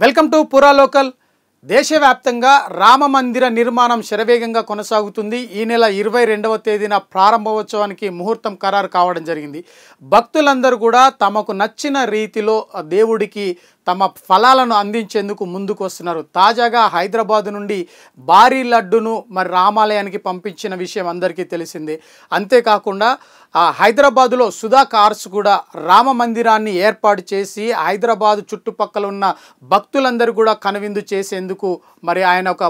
Welcome to పురా local. దేశవ్యాప్తంగా రామ మందిర నిర్మాణం శరవేగంగా కొనసాగుతుంది. ఈ నెల 22వ తేదీన ప్రారంభోత్సవానికి ముహూర్తం ఖరారు కావడం జరిగింది. భక్తులందరూ కూడా తమకు నచ్చిన రీతిలో దేవుడికి తమ ఫలాలను అందించేందుకు ముందుకు వస్తున్నారు. తాజాగా హైదరాబాద్ నుండి భారీ లడ్డును మరి రామాలయానికి పంపించిన విషయం అందరికీ తెలిసిందే. అంతేకాకుండా హైదరాబాదులో సుధా కార్స్ కూడా రామ మందిరాన్ని ఏర్పాటు చేసి హైదరాబాదు చుట్టుపక్కల ఉన్న భక్తులందరూ కూడా కనువిందు చేసేందుకు మరి ఆయన ఒక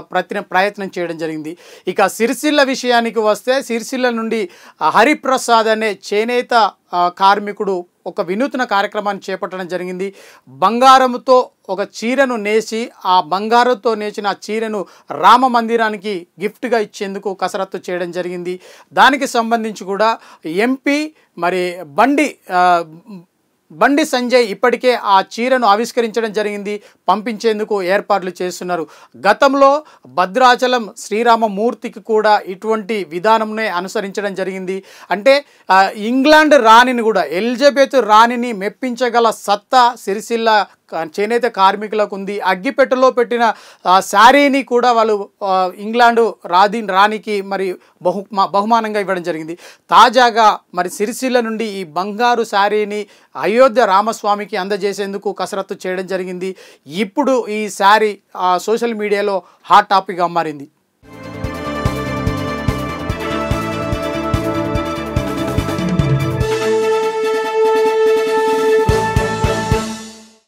ప్రయత్నం చేయడం జరిగింది. ఇక సిరిసిల్ల విషయానికి వస్తే, సిరిసిల్ల నుండి హరిప్రసాద్ అనే చేనేత కార్మికుడు ఒక వినూత్న కార్యక్రమాన్ని చేపట్టడం జరిగింది. బంగారంతో ఒక చీరను నేసి ఆ బంగారంతో నేసిన ఆ చీరను రామ మందిరానికి గిఫ్ట్గా ఇచ్చేందుకు కసరత్తు చేయడం జరిగింది. దానికి సంబంధించి కూడా ఎంపీ మరి బండి సంజయ్ ఇప్పటికే ఆ చీరను ఆవిష్కరించడం జరిగింది, పంపించేందుకు ఏర్పాట్లు చేస్తున్నారు. గతంలో భద్రాచలం శ్రీరామమూర్తికి కూడా ఇటువంటి విధానంనే అనుసరించడం జరిగింది. అంటే ఇంగ్లాండ్ రాణిని కూడా, ఎలిజబెత్ రాణిని మెప్పించగల సత్తా సిరిసిల్ల చేనేత కార్మికులకు ఉంది. అగ్గిపెట్టెలో పెట్టిన శారీని కూడా వాళ్ళు ఇంగ్లాండ్ రాణికి మరి బహుమానంగా ఇవ్వడం జరిగింది. తాజాగా మరి సిరిసిల్ల నుండి ఈ బంగారు శారీని అయోధ్య రామస్వామికి అందజేసేందుకు కసరత్తు చేయడం జరిగింది. ఇప్పుడు ఈ శారీ సోషల్ మీడియాలో హాట్ టాపిక్గా మారింది.